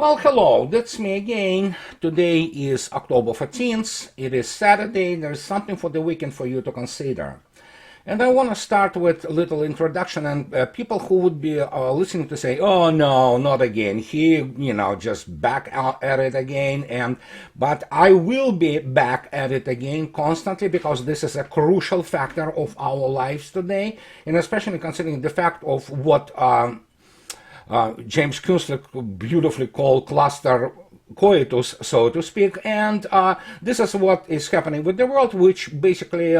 Well, hello, that's me again. Today is October 14th. It is Saturday. There's something for the weekend for you to consider. And I want to start with a little introduction, and people who would be listening to say, oh no, not again. Just back out at it again. But I will be back at it again constantly because this is a crucial factor of our lives today, and especially considering the fact of what James Kunstler beautifully called cluster coitus, so to speak, and this is what is happening with the world, which basically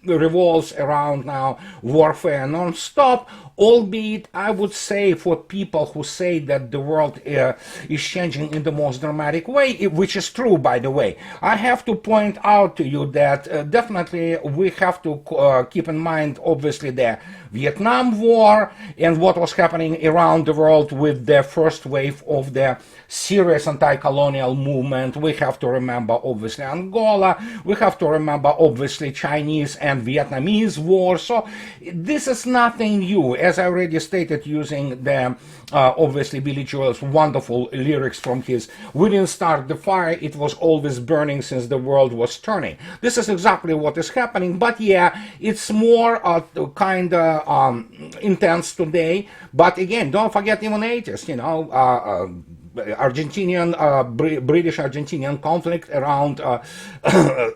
revolves around now warfare non-stop, albeit I would say for people who say that the world is changing in the most dramatic way, which is true, by the way. I have to point out to you that definitely we have to keep in mind, obviously, the Vietnam War and what was happening around the world with the first wave of the serious anti-colonial movement. We have to remember, obviously, Angola. We have to remember, obviously, Chinese and Vietnamese war. So this is nothing new. As I already stated, using the, obviously, Billy Joel's wonderful lyrics from his "We didn't start the fire, it was always burning since the world was turning." This is exactly what is happening, but yeah, it's more kind of intense today. But again, don't forget even 80s, British-Argentinian conflict around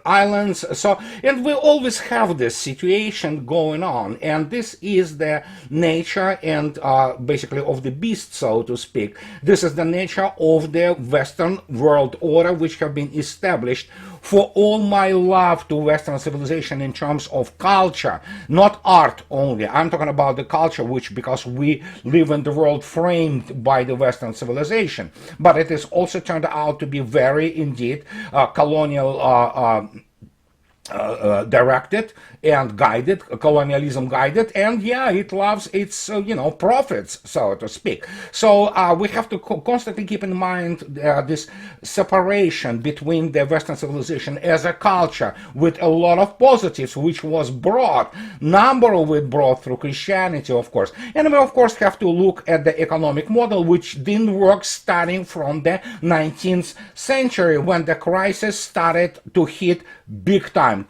islands. So, and we always have this situation going on, and this is the nature and basically of the beast, so to speak. This is the nature of the Western world order, which have been established. For all my love to Western civilization in terms of culture, not art only. I'm talking about the culture, which because we live in the world framed by the Western civilization. But it is also turned out to be very, indeed, colonial directed and guided, colonialism guided, and yeah, it loves its profits, so to speak. So we have to constantly keep in mind this separation between the Western civilization as a culture with a lot of positives, which was brought, number of it brought through Christianity, of course, and we of course have to look at the economic model, which didn't work starting from the 19th century when the crisis started to hit big time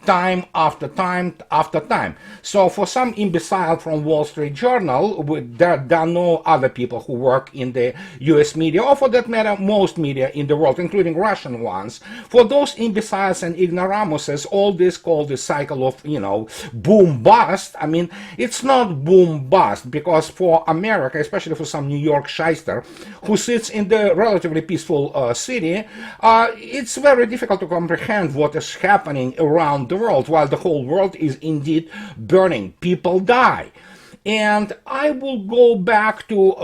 after time after time. So for some imbecile from Wall Street Journal, there are no other people who work in the US media, or for that matter, most media in the world, including Russian ones. For those imbeciles and ignoramuses, all this called the cycle of, boom bust. I mean, it's not boom bust, because for America, especially for some New York shyster who sits in the relatively peaceful city, it's very difficult to comprehend what is happening around the world, while the whole world is indeed burning. People die. And I will go back to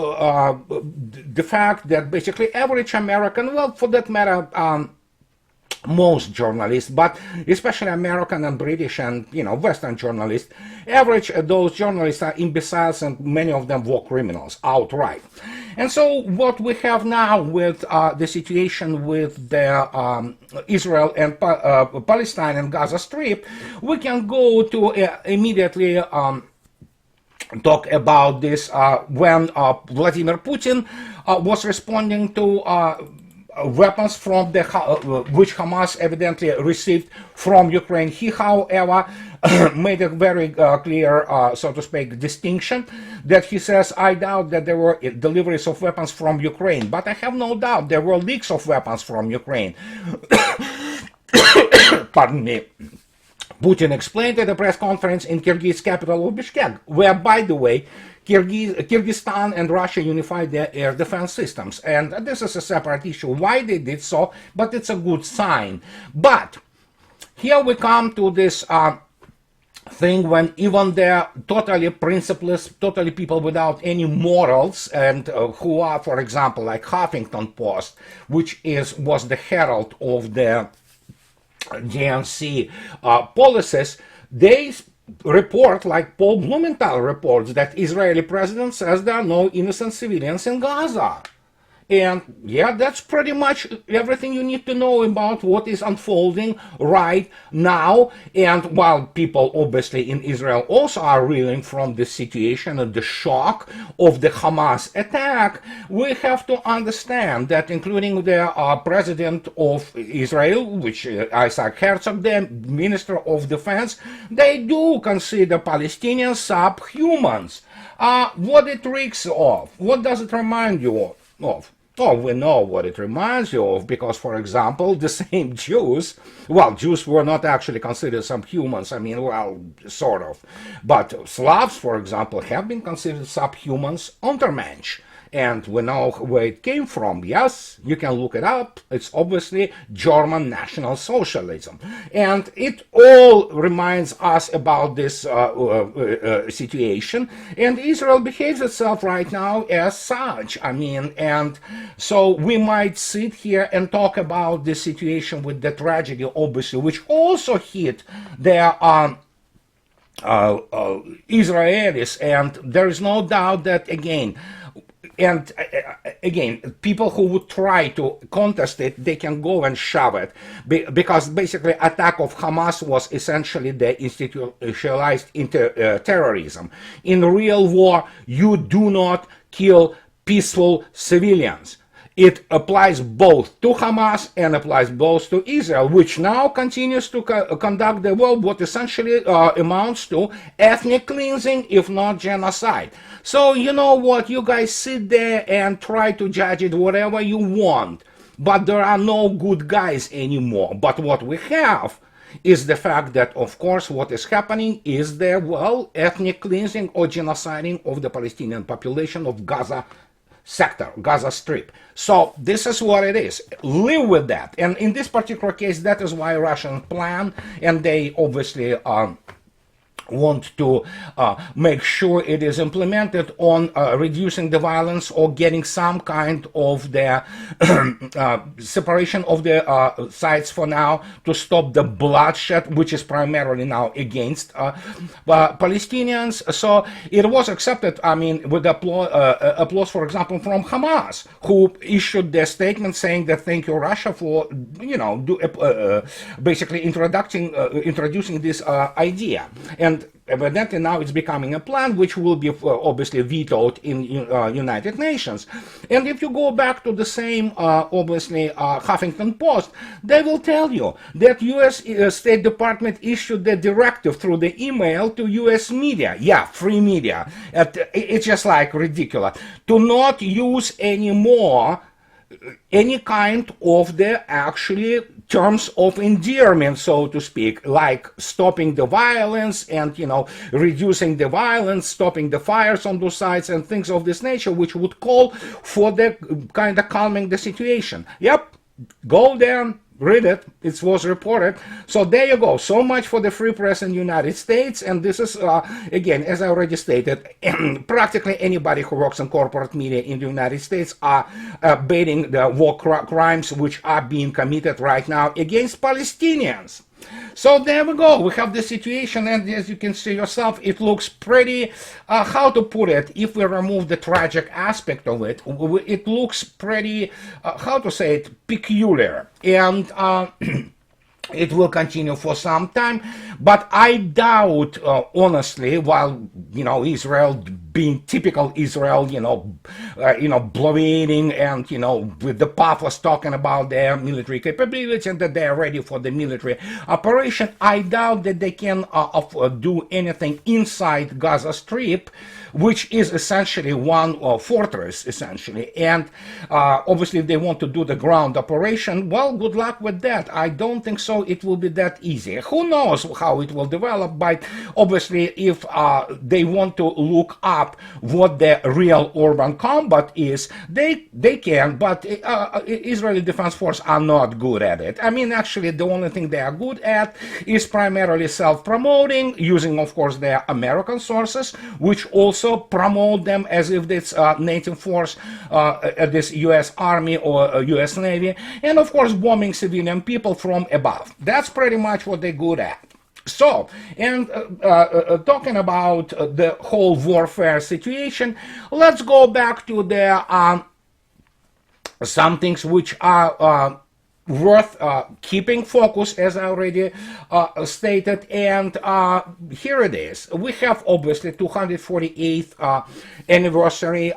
the fact that basically average American, well, for that matter, most journalists, but especially American and British and Western journalists, those journalists are imbeciles, and many of them war criminals outright. And so what we have now with the situation with the Israel and Palestine and Gaza Strip, we can go to immediately talk about this when Vladimir Putin was responding to weapons from the which Hamas evidently received from Ukraine. He, however, made a very clear, so to speak, distinction that he says, I doubt that there were deliveries of weapons from Ukraine, but I have no doubt there were leaks of weapons from Ukraine. Pardon me. Putin explained at a press conference in Kyrgyz capital of Bishkek, where, by the way, Kyrgyzstan and Russia unified their air defense systems. And this is a separate issue, why they did so, but it's a good sign. But here we come to this thing when even the totally principleless, totally people without any morals, and who are, for example, like Huffington Post, which was the herald of the DNC policies, they report, like Paul Blumenthal reports, that Israeli president says there are no innocent civilians in Gaza. And yeah, that's pretty much everything you need to know about what is unfolding right now. And while people obviously in Israel also are reeling from the situation and the shock of the Hamas attack, we have to understand that including the president of Israel, which Isaac Herzog, the minister of defense, they do consider Palestinians subhumans. What it reeks of? What does it remind you of? Oh, we know what it reminds you of because, for example, the same Jews, well, Jews were not actually considered subhumans, I mean, well, sort of. But Slavs, for example, have been considered subhumans Untermensch. And we know where it came from. Yes, you can look it up. It's obviously German National Socialism. And it all reminds us about this situation. And Israel behaves itself right now as such. I mean, and so we might sit here and talk about this situation with the tragedy, obviously, which also hit their Israelis. And there is no doubt that, again, people who would try to contest it, they can go and shove it, because basically attack of Hamas was essentially the institutionalized terrorism. In real war, you do not kill peaceful civilians. It applies both to Hamas and applies both to Israel, which now continues to conduct the war, what essentially amounts to ethnic cleansing, if not genocide. So you know what, you guys sit there and try to judge it whatever you want, but there are no good guys anymore. But what we have is the fact that, of course, what is happening is the, well, ethnic cleansing or genociding of the Palestinian population of Gaza sector, Gaza Strip. So this is what it is. Live with that. And in this particular case, that is why Russian plan, and they obviously want to make sure it is implemented on reducing the violence or getting some kind of the separation of the sides for now to stop the bloodshed, which is primarily now against Palestinians. So it was accepted, I mean, with applause, for example, from Hamas, who issued their statement saying that thank you, Russia, for, you know, basically introducing this idea. And evidently now it's becoming a plan which will be obviously vetoed in United Nations. And if you go back to the same obviously Huffington Post, they will tell you that US State Department issued the directive through the email to US media, yeah, free media, it's just like ridiculous, to not use anymore any kind of the actually terms of endearment, so to speak, like stopping the violence and, you know, reducing the violence, stopping the fires on those sides and things of this nature, which would call for the kind of calming the situation. Yep, go there, read it, it was reported. So there you go. So much for the free press in the United States. And this is, again, as I already stated, practically anybody who works in corporate media in the United States are baiting the war crimes which are being committed right now against Palestinians. So there we go. We have the situation, and as you can see yourself, it looks pretty, how to put it, if we remove the tragic aspect of it, it looks pretty, how to say it, peculiar. And it will continue for some time, but I doubt, honestly, while, you know, Israel being typical Israel, bloviating and, with the pathos talking about their military capabilities and that they are ready for the military operation, I doubt that they can do anything inside Gaza Strip, which is essentially one fortress, essentially. And obviously, if they want to do the ground operation, well, good luck with that. I don't think so it will be that easy. Who knows how it will develop, but obviously, if they want to look up what the real urban combat is, they can, but Israeli Defense Force are not good at it. I mean, actually, the only thing they are good at is primarily self-promoting, using, of course, their American sources, which also promote them as if it's native force, this U.S. Army or U.S. Navy, and, of course, bombing civilian people from above. That's pretty much what they're good at. So, and talking about the whole warfare situation, let's go back to the some things which are worth keeping focus, as I already stated, and here it is. We have obviously 248th anniversary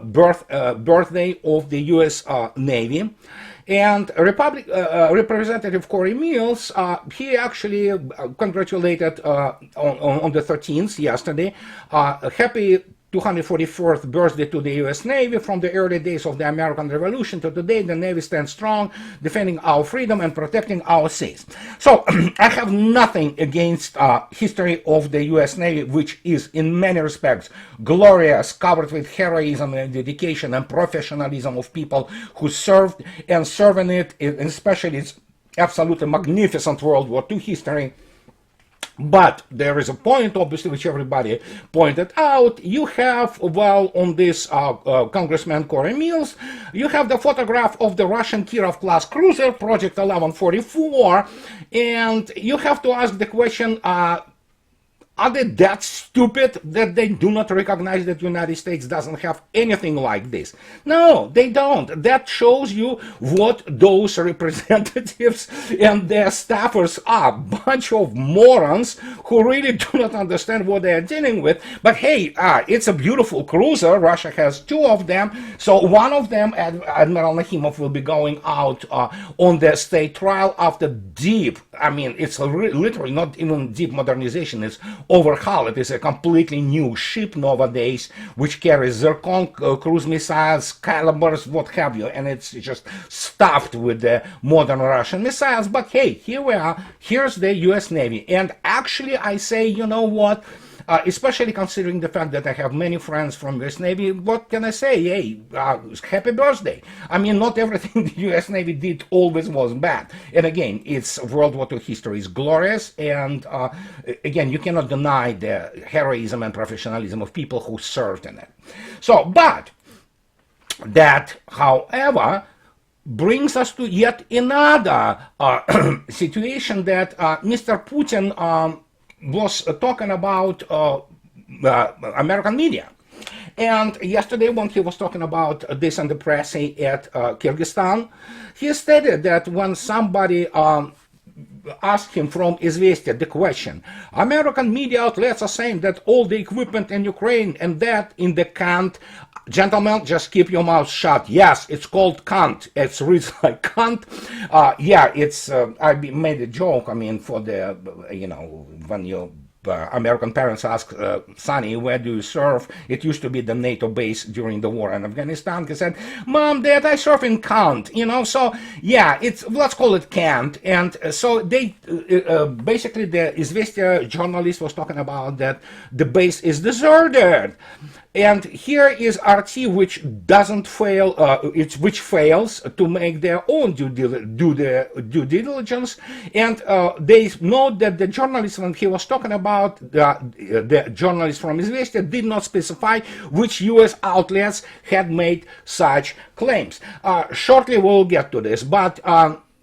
birthday of the U.S. Navy. And Representative Corey Mills, he actually congratulated on the 13th yesterday. Happy 244th birthday to the U.S. Navy. From the early days of the American Revolution to today, the Navy stands strong, defending our freedom and protecting our seas. So I have nothing against history of the U.S. Navy, which is in many respects glorious, covered with heroism and dedication and professionalism of people who served and serve in it, especially its absolutely magnificent World War II history. But there is a point, obviously, which everybody pointed out. You have, well, on this Congressman Corey Mills, you have the photograph of the Russian Kirov-class cruiser, Project 1144, and you have to ask the question, are they that stupid that they do not recognize that the United States doesn't have anything like this? No, they don't. That shows you what those representatives and their staffers are. Bunch of morons who really do not understand what they are dealing with. But hey, it's a beautiful cruiser. Russia has two of them. So one of them, Admiral Nahimov, will be going out on the state trial after deep, I mean, it's literally not even deep modernization. It's overhaul. It is a completely new ship nowadays, which carries Zircon cruise missiles, calibers, what have you, and it's just stuffed with the modern Russian missiles. But hey, here we are. Here's the U.S. Navy, and actually, I say, you know what? Especially considering the fact that I have many friends from U.S. Navy, what can I say? Hey, happy birthday. I mean, not everything the U.S. Navy did always was bad. And again, it's World War II history is glorious, and again, you cannot deny the heroism and professionalism of people who served in it. So, but that, however, brings us to yet another situation that Mr. Putin was talking about American media. And yesterday when he was talking about this in the press at Kyrgyzstan, he stated that when somebody asked him from Izvestia the question, American media outlets are saying that all the equipment in Ukraine and that in the Kant, gentlemen, just keep your mouth shut. Yes, it's called Kant. It's reads like Kant. Yeah, it's, I made a joke, I mean, for the, you know, when you American parents ask Sonny, where do you serve? It used to be the NATO base during the war in Afghanistan. He said, Mom, Dad, I serve in Kant, you know, so yeah, it's, let's call it Kant. And so they, basically the Izvestia journalist was talking about that the base is deserted. And here is RT, which doesn't fail, which fails to make their own due diligence. And they note that the journalist, when he was talking about the journalist from Izvestia, did not specify which U.S. outlets had made such claims. Shortly we'll get to this, but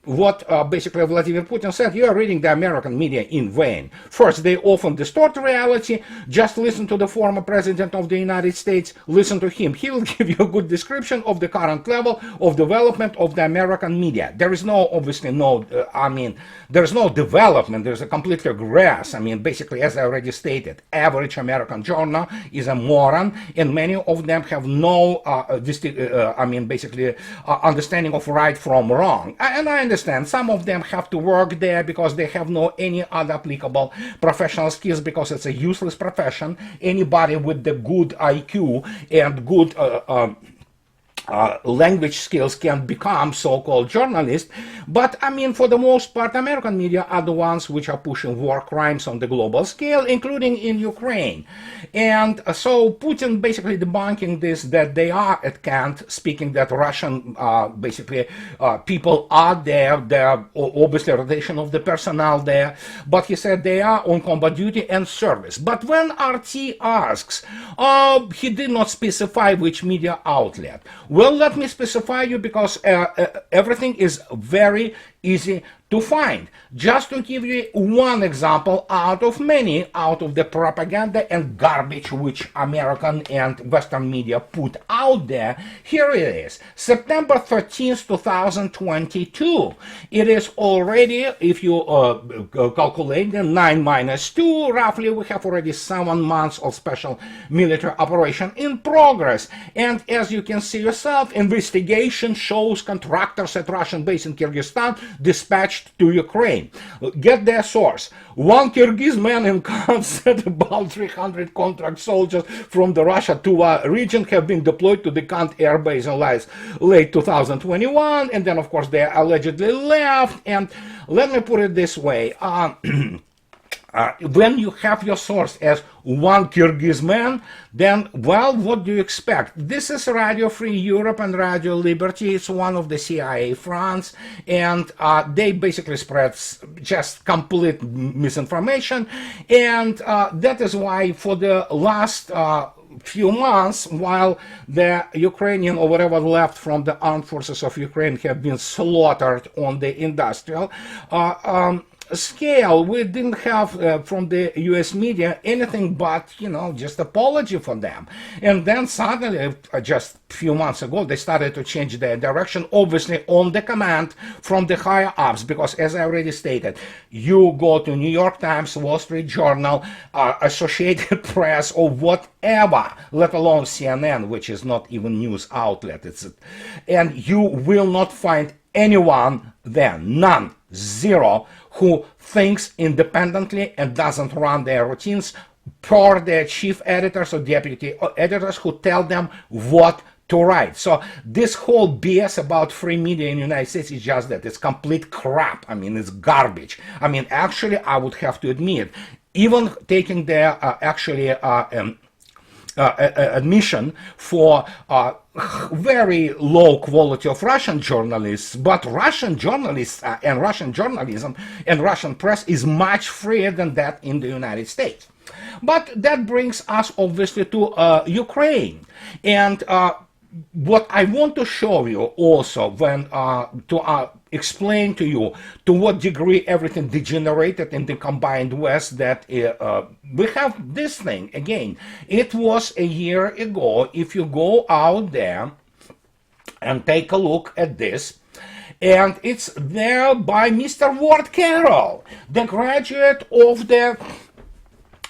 what basically Vladimir Putin said, you are reading the American media in vain. First, they often distort reality. Just listen to the former president of the United States. Listen to him. He will give you a good description of the current level of development of the American media. There is no, obviously, no, I mean, there's no development. There's a complete regress. I mean, basically, as I already stated, average American journal is a moron, and many of them have no, I mean, basically, understanding of right from wrong. And I understand some of them have to work there because they have no any other applicable professional skills, because it's a useless profession. Anybody with the good IQ and good language skills can become so-called journalists. But I mean, for the most part, American media are the ones which are pushing war crimes on the global scale, including in Ukraine. And so Putin basically debunking this, that they are at Kant, speaking that Russian basically people are there. There are obviously rotation of the personnel there, but he said they are on combat duty and service. But when RT asks, he did not specify which media outlet. Well, let me specify you, because everything is very easy to find. Just to give you one example out of many, out of the propaganda and garbage which American and Western media put out there, here it is. September 13th, 2022. It is already, if you calculate the 9 minus 2, roughly we have already 7 months of special military operation in progress. And as you can see yourself, investigation shows contractors at Russian base in Kyrgyzstan dispatched to Ukraine. Get their source. One Kyrgyz man in command said about 300 contract soldiers from the Russia Tuva region have been deployed to the Kant air base in late 2021, and then of course they allegedly left. And let me put it this way. When you have your source as one Kyrgyz man, then, well, what do you expect? This is Radio Free Europe and Radio Liberty. It's one of the CIA fronts, and they basically spread just complete misinformation. And that is why for the last few months, while the Ukrainian or whatever left from the armed forces of Ukraine have been slaughtered on the industrial scale, we didn't have from the US media anything but, just apology for them. And then suddenly, just a few months ago, they started to change their direction, obviously on the command from the higher ups, because as I already stated, you go to New York Times, Wall Street Journal, Associated Press, or whatever, let alone CNN, which is not even news outlet, and you will not find anyone there, none, zero, who thinks independently and doesn't run their routines per their chief editors or deputy editors who tell them what to write. So this whole BS about free media in the United States is just that. It's complete crap. I mean, it's garbage. I mean, actually, I would have to admit, even taking their admission for very low quality of Russian journalists, but Russian journalists and Russian journalism and Russian press is much freer than that in the United States. But that brings us obviously to Ukraine. And what I want to show you also when to explain to you to what degree everything degenerated in the combined West, that we have this thing again. It was a year ago. If you go out there and take a look at this, and it's there by Mr. Ward Carroll, the graduate of the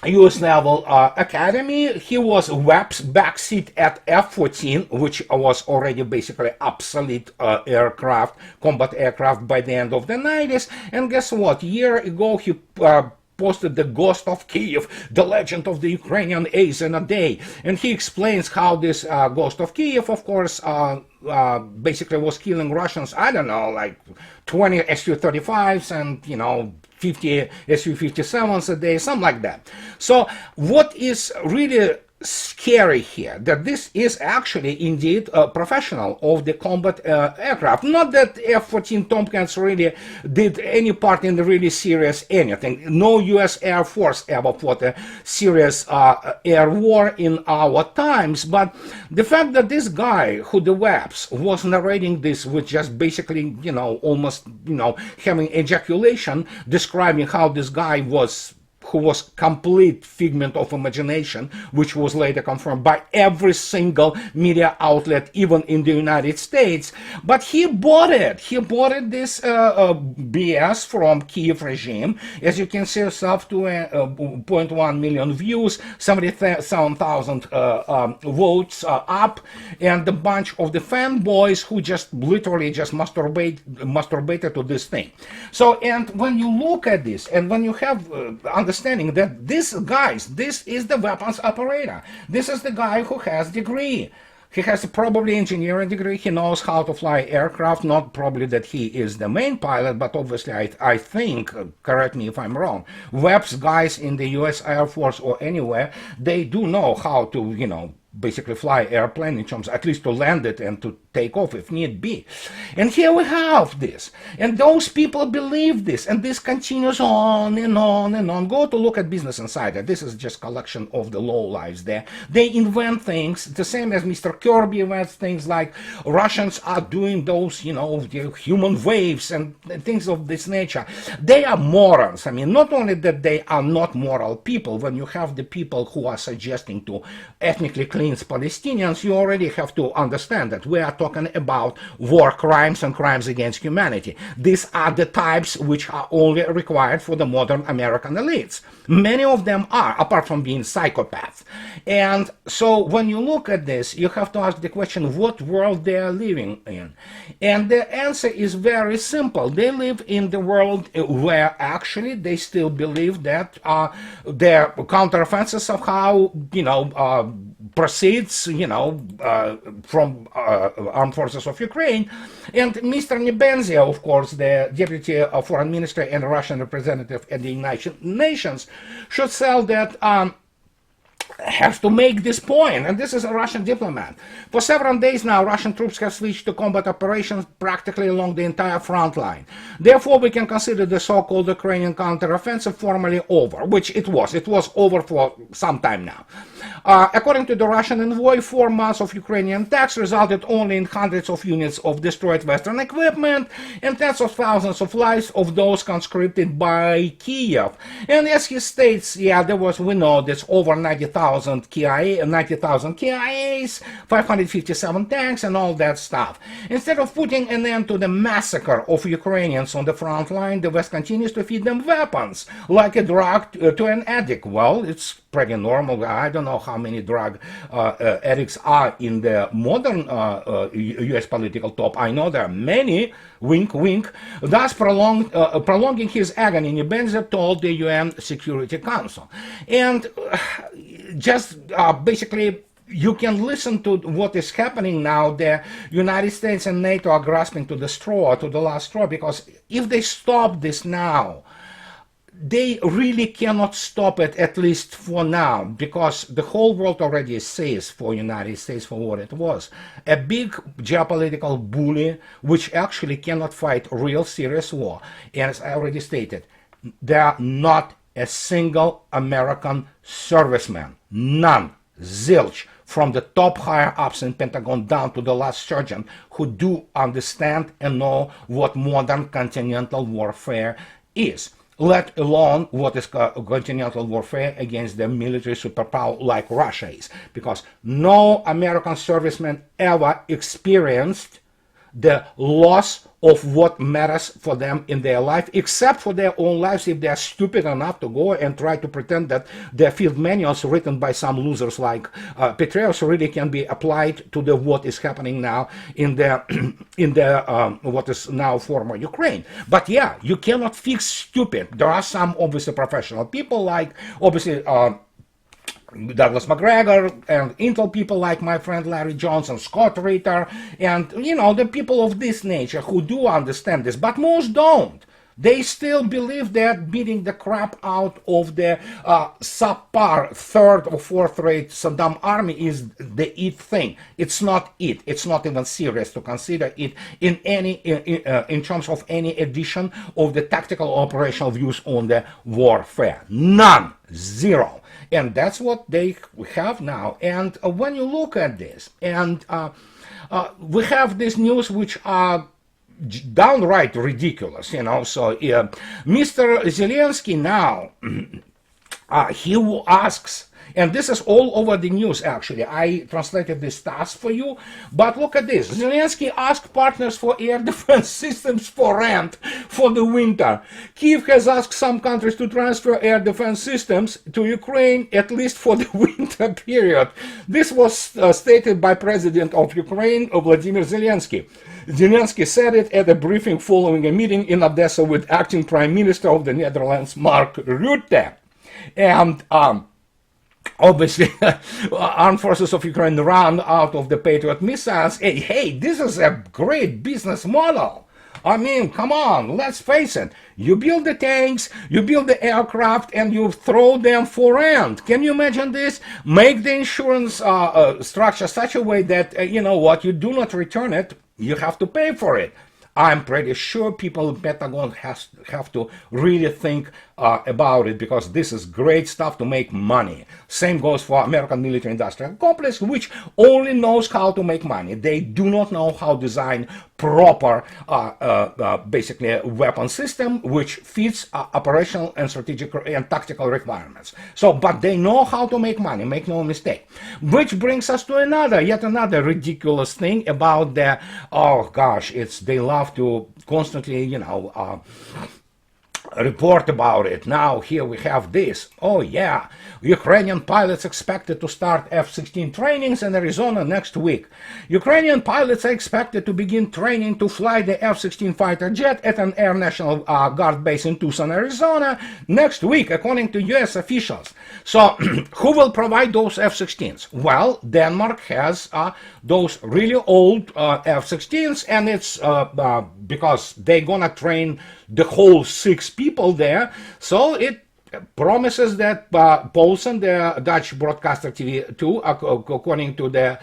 U.S. Naval Academy. He was Webb's backseat at F-14, which was already basically obsolete aircraft, combat aircraft by the end of the 90s. And guess what? A year ago, he posted The Ghost of Kiev, the legend of the Ukrainian ace in a day. And he explains how this Ghost of Kiev, of course, basically was killing Russians, I don't know, like 20 Su-35s and, 50 Su-57s a day, something like that. So what is really scary here, that this is actually indeed a professional of the combat aircraft. Not that F-14 Tomkins really did any part in the really serious anything. No U.S. Air Force ever fought a serious air war in our times, but the fact that this guy, who the Webbs, was narrating this with just basically, almost, having ejaculation, describing how this guy was, who was complete figment of imagination, which was later confirmed by every single media outlet, even in the United States. But he bought it. He bought it, this BS from Kiev regime. As you can see yourself, to 0.1 million views, 77,000 votes up, and a bunch of the fanboys who just literally just masturbated to this thing. So, and when you look at this, and when you have understanding that this is the weapons operator. This is the guy who has degree. He has probably engineering degree. He knows how to fly aircraft. Not probably that he is the main pilot, but obviously I think, correct me if I'm wrong, Webb's guys in the U.S. Air Force or anywhere, they do know how to, basically fly airplane, in terms at least to land it and to take off if need be. And here we have this. And those people believe this. And this continues on and on and on. Go to look at Business Insider. This is just collection of the lowlives there. They invent things, the same as Mr. Kirby invents things like Russians are doing those, the human waves and things of this nature. They are morons. I mean, not only that they are not moral people, when you have the people who are suggesting to ethnically cleanse Palestinians, you already have to understand that we are talking about war crimes and crimes against humanity. These are the types which are only required for the modern American elites. Many of them are, apart from being psychopaths. And so when you look at this, you have to ask the question, what world they are living in? And the answer is very simple. They live in the world where actually they still believe that their counteroffensive somehow, proceeds, from armed forces of Ukraine. And Mr. Nebenzia, of course, the deputy foreign minister and Russian representative at the United Nations, should sell that has to make this point, and this is a Russian diplomat. For several days now, Russian troops have switched to combat operations practically along the entire front line. Therefore, we can consider the so-called Ukrainian counteroffensive formally over, which it was. It was over for some time now. According to the Russian envoy, 4 months of Ukrainian attacks resulted only in hundreds of units of destroyed Western equipment and tens of thousands of lives of those conscripted by Kiev. And as he states, there was, we know, this over 90,000 KIAs, 557 tanks, and all that stuff. Instead of putting an end to the massacre of Ukrainians on the front line, the West continues to feed them weapons, like a drug to an addict. Well, it's pretty normal. I don't know how many drug addicts are in the modern U.S. political top. I know there are many, wink, wink, thus prolonging his agony, Nebenzia told the UN Security Council. And just basically, you can listen to what is happening now. The United States and NATO are grasping to the straw, to the last straw, because if they stop this now, they really cannot stop it, at least for now, because the whole world already sees for United States for what it was. A big geopolitical bully which actually cannot fight real serious war. And as I already stated, there are not a single American serviceman, none, zilch, from the top higher-ups in Pentagon down to the last sergeant, who do understand and know what modern continental warfare is, let alone what is continental warfare against the military superpower like Russia is. Because no American serviceman ever experienced the loss of what matters for them in their life, except for their own lives, if they are stupid enough to go and try to pretend that their field manuals written by some losers like Petraeus really can be applied to the what is happening now in the what is now former Ukraine. But yeah, you cannot fix stupid. There are some obviously professional people, like obviously Douglas McGregor and Intel people like my friend Larry Johnson, Scott Ritter, and the people of this nature who do understand this, but most don't. They still believe that beating the crap out of the subpar third or fourth rate Saddam army is the it thing. It's not it. It's not even serious to consider it in any in terms of any addition of the tactical operational views on the warfare. None. Zero. And that's what they have now. And when you look at this, and we have this news which are downright ridiculous, So Mr. Zelensky now, he asks, and this is all over the news actually, I translated this task for you, but look at this. Zelensky asked partners for air defense systems for rent for the winter. Kyiv has asked some countries to transfer air defense systems to Ukraine, at least for the winter period. This was stated by President of Ukraine, Vladimir Zelensky. Zelensky said it at a briefing following a meeting in Odessa with acting Prime Minister of the Netherlands, Mark Rutte. And obviously, armed forces of Ukraine run out of the Patriot missiles. Hey, this is a great business model. I mean, come on, let's face it. You build the tanks, you build the aircraft, and you throw them for rent. Can you imagine this? Make the insurance structure such a way that, you know what, you do not return it, you have to pay for it. I'm pretty sure people in Pentagon have to really think about it, because this is great stuff to make money. Same goes for American military industrial complex, which only knows how to make money. They do not know how to design proper, basically, a weapon system which fits operational and strategic and tactical requirements. So, but they know how to make money, make no mistake. Which brings us to yet another ridiculous thing about the, oh gosh, they love to constantly, report about it. Now here we have this. Oh yeah, Ukrainian pilots expected to start F-16 trainings in Arizona next week. Ukrainian pilots are expected to begin training to fly the F-16 fighter jet at an Air National Guard base in Tucson, Arizona next week, according to US officials. So who will provide those F-16s? Well, Denmark has those really old F-16s, and it's because they're gonna train the whole 6 people there. So it promises that Paulsen, the Dutch broadcaster TV2, according to the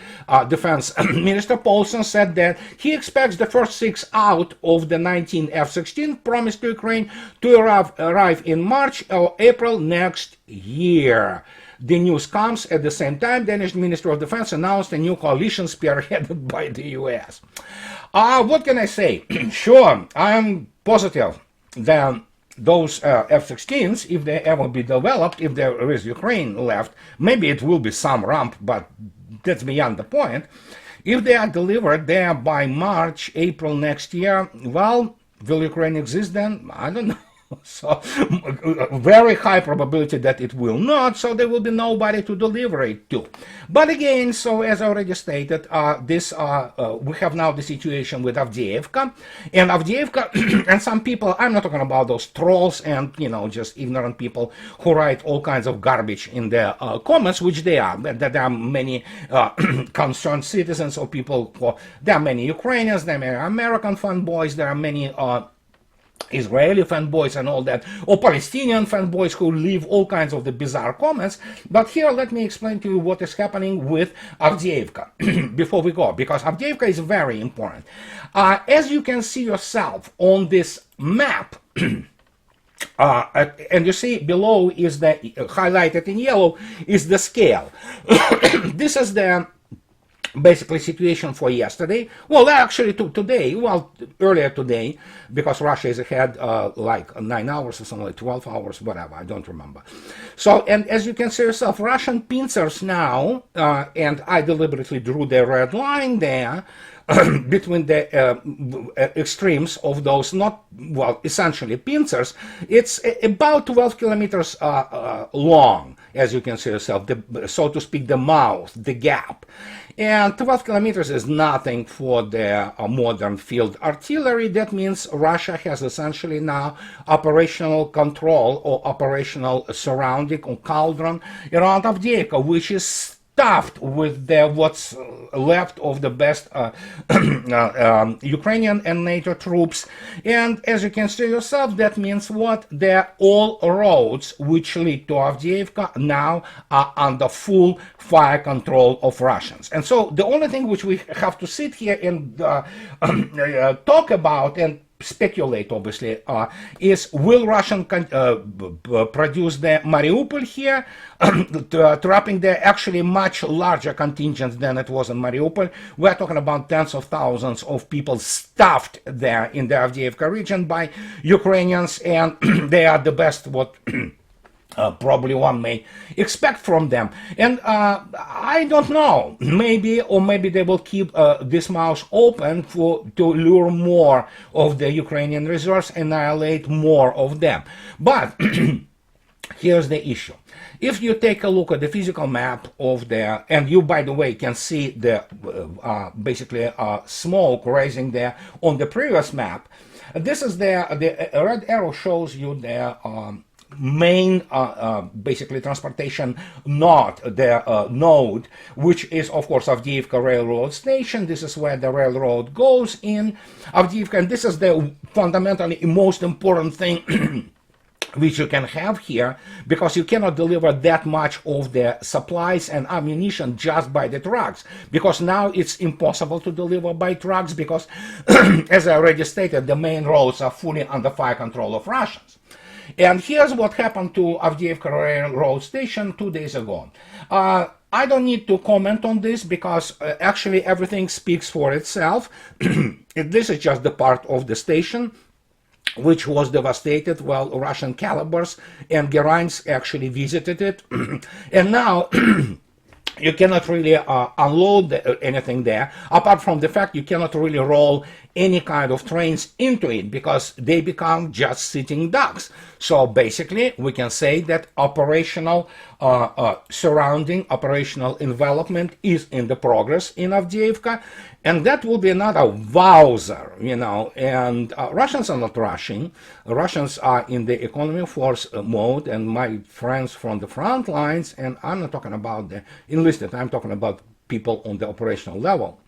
defense minister, Paulsen said that he expects the first 6 out of the 19 F-16 promised to Ukraine to arrive in March or April next year. The news comes at the same time Danish Minister of Defense announced a new coalition spearheaded by the US. What can I say? Sure, I'm positive that those F-16s, if they ever be developed, if there is Ukraine left, maybe it will be some ramp, but that's beyond the point. If they are delivered there by March, April next year, well, will Ukraine exist then? I don't know. So, very high probability that it will not, so there will be nobody to deliver it to. But again, so as I already stated, we have now the situation with Avdiivka, and Avdiivka, and some people, I'm not talking about those trolls and, just ignorant people who write all kinds of garbage in their comments, which they are. There are many concerned citizens or people, there are many Ukrainians, there are many American fanboys, there are many Israeli fanboys and all that, or Palestinian fanboys who leave all kinds of the bizarre comments. But here, let me explain to you what is happening with Avdiivka before we go, because Avdiivka is very important. As you can see yourself on this map, and you see below is the highlighted in yellow is the scale. This is the basically situation for yesterday. Well, actually today, earlier today, because Russia is ahead like 9 hours or something, like 12 hours, whatever, I don't remember. So, and as you can see yourself, Russian pincers now, and I deliberately drew the red line there, between the extremes of those, essentially pincers. It's about 12 kilometers long, as you can see yourself, so to speak, the mouth, the gap. And 12 kilometers is nothing for the modern field artillery. That means Russia has essentially now operational control or operational surrounding or cauldron around Avdiivka, which is stuffed with what's left of the best Ukrainian and NATO troops. And as you can see yourself, that means what? All roads which lead to Avdiivka now are under full fire control of Russians. And so the only thing which we have to sit here and talk about and speculate, obviously, is will Russian produce the Mariupol here, trapping the actually much larger contingent than it was in Mariupol. We're talking about tens of thousands of people stuffed there in the Avdiivka region by Ukrainians, and they are the best what probably one may expect from them. And I don't know, maybe they will keep this mouth open to lure more of the Ukrainian reserves, annihilate more of them. But here's the issue. If you take a look at the physical map of and you, by the way, can see the basically smoke rising there on the previous map. This is the red arrow shows you main basically transportation node, the node, which is of course Avdiivka railroad station. This is where the railroad goes in Avdiivka, and this is the fundamentally most important thing which you can have here, because you cannot deliver that much of the supplies and ammunition just by the trucks, because now it's impossible to deliver by trucks, because as I already stated, the main roads are fully under fire control of Russians. And here's what happened to Avdiivka railroad station 2 days ago. I don't need to comment on this, because actually everything speaks for itself. This is just the part of the station which was devastated while Russian calibers and Gerains actually visited it. And now you cannot really unload anything there, apart from the fact you cannot really roll any kind of trains into it, because they become just sitting ducks. So basically we can say that operational surrounding, operational envelopment is in the progress in Avdiivka, and that will be another wowzer, you know. And Russians are not rushing. Russians are in the economy force mode, and my friends from the front lines, and I'm not talking about the enlisted, I'm talking about people on the operational level.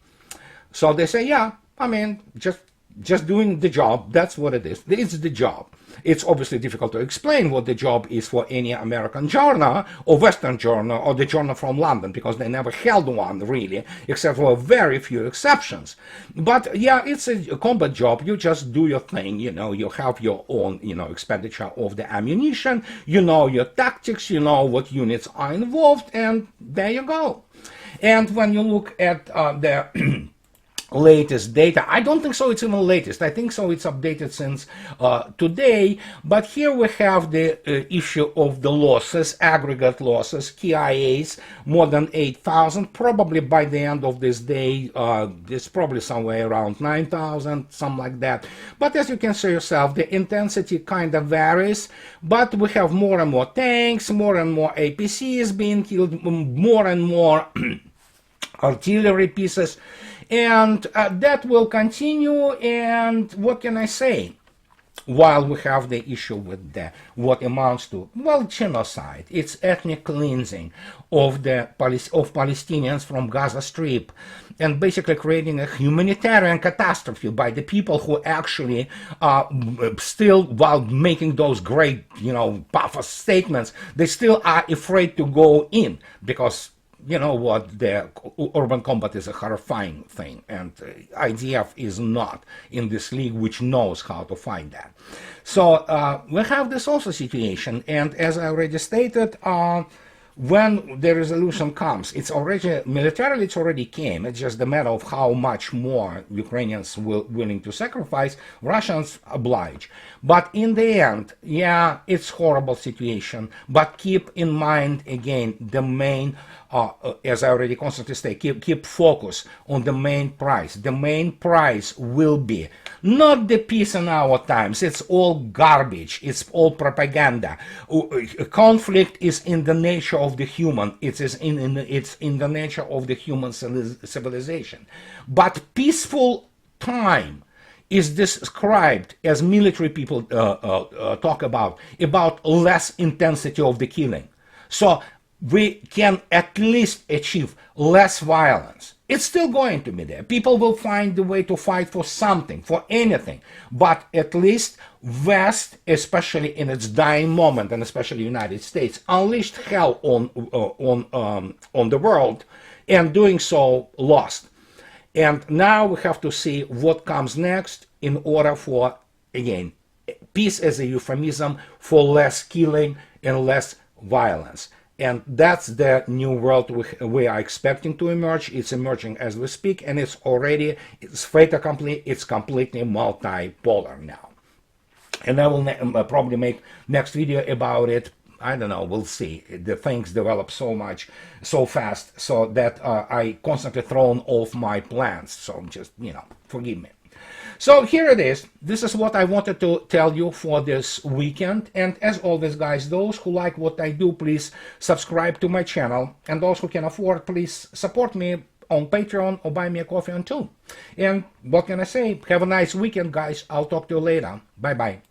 So they say, yeah, I mean, just doing the job, that's what it is. It's the job. It's obviously difficult to explain what the job is for any American journal or Western journal or the journal from London, because they never held one really, except for very few exceptions. But yeah, it's a combat job. You just do your thing, you know, you have your own, you know, expenditure of the ammunition, you know your tactics, you know what units are involved, and there you go. And when you look at the latest data, I don't think so it's even latest, I think so it's updated since today, but here we have the issue of the losses, aggregate losses, KIAs, more than 8,000, probably by the end of this day, it's probably somewhere around 9,000, something like that. But as you can see yourself, the intensity kind of varies, but we have more and more tanks, more and more APCs being killed, more and more artillery pieces, and that will continue. And what can I say? While we have the issue with the what amounts to, well, genocide, it's ethnic cleansing of the Palestinians from Gaza Strip, and basically creating a humanitarian catastrophe by the people who actually still, while making those great, you know, powerful statements, they still are afraid to go in, because you know what, the urban combat is a horrifying thing, and IDF is not in this league which knows how to fight that. So we have this also situation, and as I already stated, when the resolution comes, it's already, militarily it's already came, it's just a matter of how much more Ukrainians willing to sacrifice, Russians oblige. But in the end, yeah, it's horrible situation, but keep in mind again the main, as I already constantly say, keep focus on the main prize. The main prize will be not the peace in our times. It's all garbage. It's all propaganda. Conflict is in the nature of the human. It's in the nature of the human civilization. But peaceful time is described, as military people talk about less intensity of the killing. So we can at least achieve less violence. It's still going to be there. People will find the way to fight for something, for anything. But at least West, especially in its dying moment, and especially United States, unleashed hell on the world, and doing so lost. And now we have to see what comes next in order for, again, peace as a euphemism for less killing and less violence. And that's the new world we are expecting to emerge. It's emerging as we speak, and it's already, it's fait accompli, it's completely multipolar now. And I will probably make next video about it. I don't know, we'll see. The things develop so much, so fast, so that I constantly thrown off my plans. So just, you know, forgive me. So here it is. This is what I wanted to tell you for this weekend. And as always, guys, those who like what I do, please subscribe to my channel. And those who can afford, please support me on Patreon or buy me a coffee on too. And what can I say? Have a nice weekend, guys. I'll talk to you later. Bye-bye.